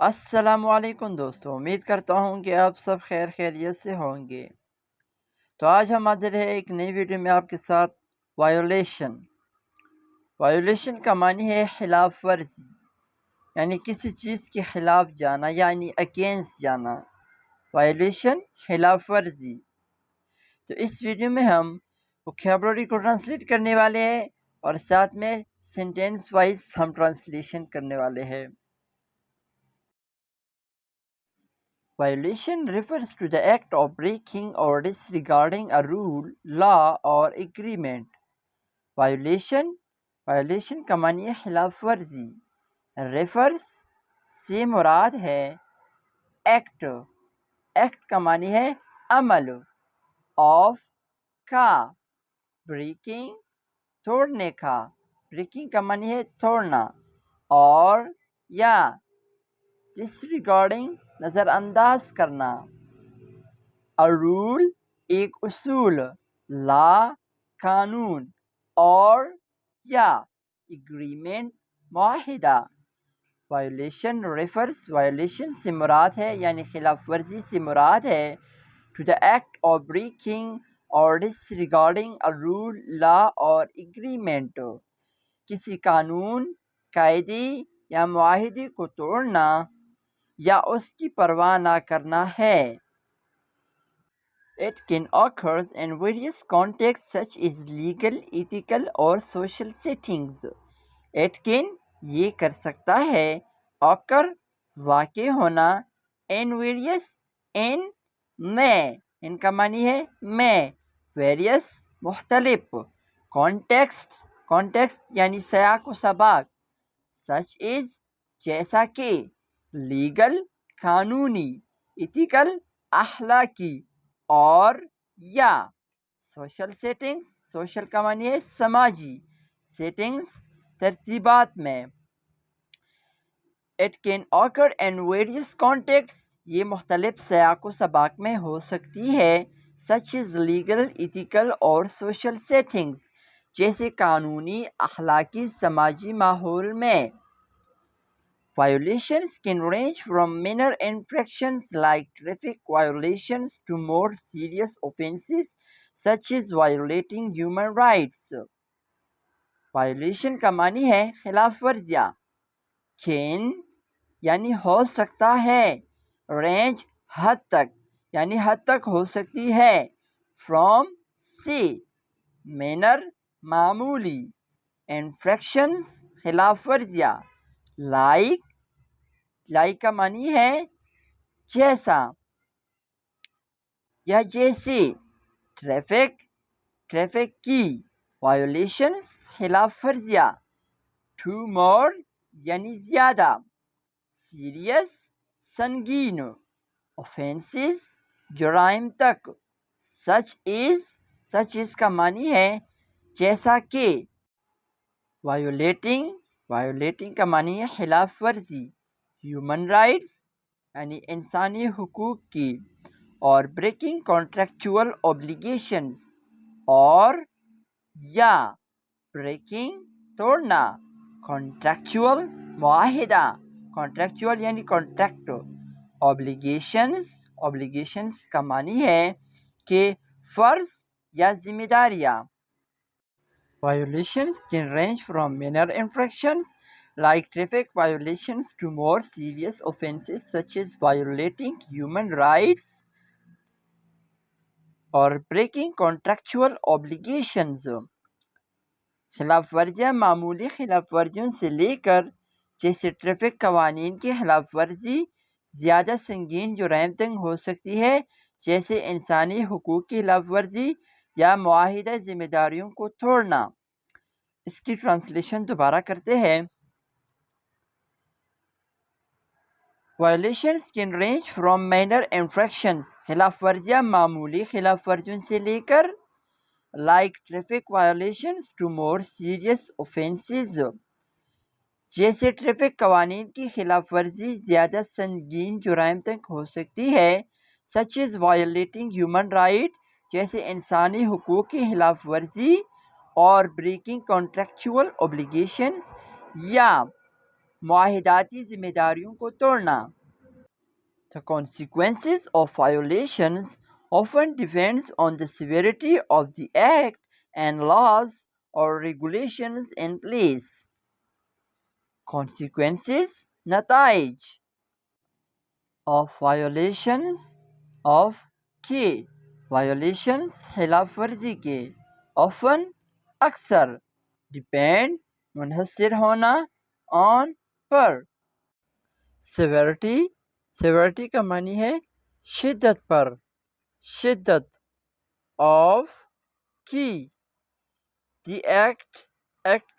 السلام علیکم دوستو، امید کرتا ہوں کہ آپ سب خیریت سے ہوں گے۔ تو آج ہم حاضر ہیں ایک نئی ویڈیو میں آپ کے ساتھ۔ وائیولیشن کا معنی ہے خلاف ورزی، یعنی کسی چیز کے خلاف جانا، یعنی اگینسٹ جانا۔ وائیولیشن، خلاف ورزی۔ تو اس ویڈیو میں ہم ووکیبلری کو ٹرانسلیٹ کرنے والے ہیں اور ساتھ میں سینٹینس وائز ہم ٹرانسلیشن کرنے والے ہیں۔ Violation refers to the act of breaking or disregarding a rule, law or agreement. Violation کا معنی ہے خلاف ورزی۔ Refers سے مراد ہے ایکٹ کا معنی ہے عمل، of کا، breaking توڑنے کا، breaking کا معنی ہے توڑنا، اور یا disregarding نظر انداز کرنا۔ A rule ایک اصول، لا قانون، اور یا agreement معاہدہ۔ Violation سے مراد ہے، یعنی خلاف ورزی سے مراد ہے to the act of breaking or disregarding a rule, law or agreement، کسی قانون، قاعدے یا معاہدے کو توڑنا یا اس کی پرواہ نہ کرنا ہے۔ It can occur in various contexts such as legal, ethical or social settings. It can یہ کر سکتا ہے، occur واقع ہونا، in various میں، ان کا معنی ہے میں، various مختلف، context یعنی سیاق و سباق، such as جیسا کہ، لیگل قانونی، ایتھیکل اخلاقی، اور یا سوشل سیٹنگز، سوشل کا معنی ہے سماجی، سیٹنگز ترتیبات میں۔ It can occur in various contexts، یہ مختلف سیاق و سباق میں ہو سکتی ہے، such as legal, ethical اور social settings، جیسے قانونی، اخلاقی، سماجی ماحول میں۔ Violations can range from minor infractions like traffic violations to more serious offenses such as violating human rights. Violation کا معنی ہے خلاف ورزیاں۔ Can یعنی ہو سکتا ہے، range حد تک، یعنی حد تک ہو سکتی ہے، from سے، minor معمولی، infractions خلاف ورزیاں، like کا معنی ہے جیسا یا جیسے، ٹریفک کی، violations خلاف ورزیاں، to more یعنی زیادہ، serious سنگین، offenses جرائم تک، such as کا معنی ہے جیسا کہ، violating کا معنی ہے خلاف ورزی، human rights یعنی انسانی حقوق کی، اور breaking contractual obligations اور یا breaking توڑنا، contractual معاہدہ، contractual یعنی contract، obligations کا معنی ہے کہ فرض یا ذمہ داریاں۔ Violations can range from minor infractions like traffic violations to more serious offenses such as violating human rights اور breaking contractual obligations۔ خلاف ورزیاں معمولی خلاف ورزیوں سے لے کر، جیسے ٹریفک قوانین کی خلاف ورزی، زیادہ سنگین جرائم تک ہو سکتی ہے، جیسے انسانی حقوق کی خلاف ورزی یا معاہدہ ذمہ داریوں کو توڑنا۔ اس کی ٹرانسلیشن دوبارہ کرتے ہیں۔ Violations can range from minor infractions، خلاف ورزیاں معمولی خلاف ورزیوں سے لے کر، like traffic violations to more serious offenses، جیسے ٹریفک قوانین کی خلاف ورزی زیادہ سنگین جرائم تک ہو سکتی ہے، such as violating human rights جیسے انسانی حقوق کی خلاف ورزی، اور breaking contractual obligations یا معاہداتی ذمہ داریوں کو توڑنا. The consequences of violations often depends on the severity of the act and laws or regulations in place. Consequences, نتائج of violations of کے violations خلاف ورزی کے often اکثر depend منحصر ہونا on پر severity کا معنی ہے شدت پر شدت of کی the act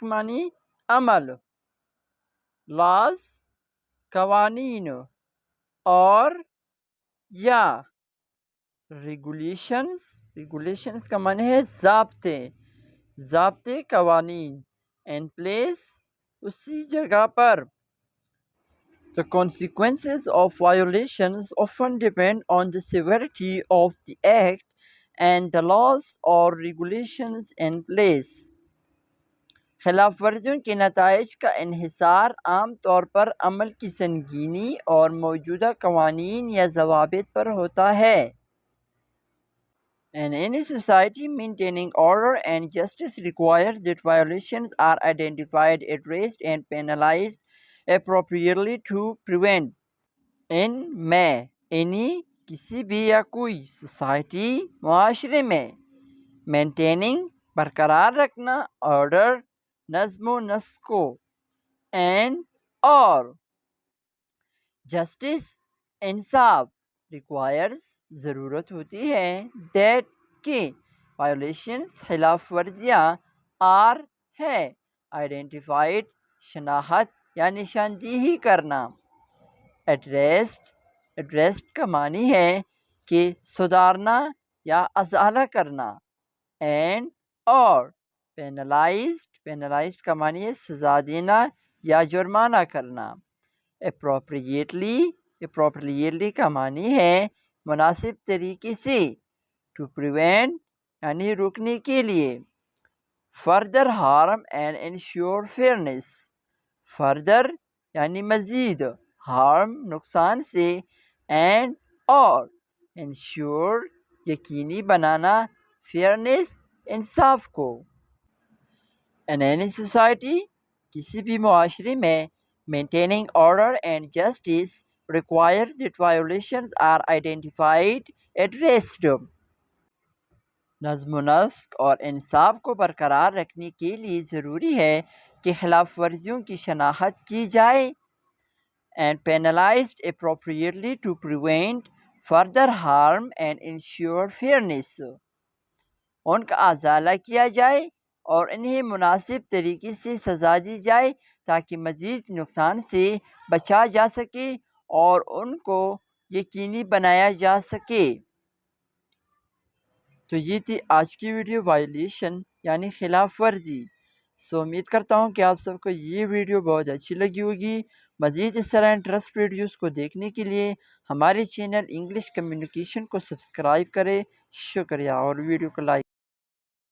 معنی عمل laws قوانین اور یا regulations کا معنی ہے ضابطے قوانین in place اسی جگہ پر. The consequences of violations often depend on the severity of the act and the laws or regulations in place. خلاف ورزیوں کے نتائج کا انحصار عام طور پر عمل کی سنگینی اور موجودہ قوانین یا ضوابط پر ہوتا ہے. In any society, maintaining order and justice requires that violations are identified, addressed, and penalized appropriately to prevent. In میں any کسی بھی یا کوئی society معاشرے میں maintaining برقرار رکھنا order نظم و نسق کو and اور justice انصاف requires ضرورت ہوتی ہے that کہ violations خلاف ورزیاں are ہے identified شناخت یا نشاندہی کرنا. addressed کا معنی ہے کہ سدھارنا یا ازالہ کرنا and اور penalized کا معنی ہے سزا دینا یا جرمانہ کرنا. appropriately کا معنی ہے مناسب طریقے سے to prevent یعنی روکنے کے لیے. further harm and ensure fairness further یعنی مزید harm نقصان سے and اور ensure یقینی بنانا fairness انصاف کو. In any society کسی بھی معاشرے میں maintaining order and justice requires that violations are identified, addressed. نظم و نسق اور انصاف کو برقرار رکھنے کے لیے ضروری ہے کہ خلاف ورزیوں کی شناخت کی جائے and penalized appropriately to prevent further harm and ensure fairness. ان کا ازالہ کیا جائے اور انہیں مناسب طریقے سے سزا دی جائے تاکہ مزید نقصان سے بچا جا سکے اور ان کو یقینی بنایا جا سکے. تو یہ تھی آج کی ویڈیو وائلیشن یعنی خلاف ورزی. امید کرتا ہوں کہ آپ سب کو یہ ویڈیو بہت اچھی لگی ہوگی. مزید اس طرح انٹرسٹ ویڈیوز کو دیکھنے کے لیے ہمارے چینل انگلش کمیونیکیشن کو سبسکرائب کریں. شکریہ اور ویڈیو کو لائک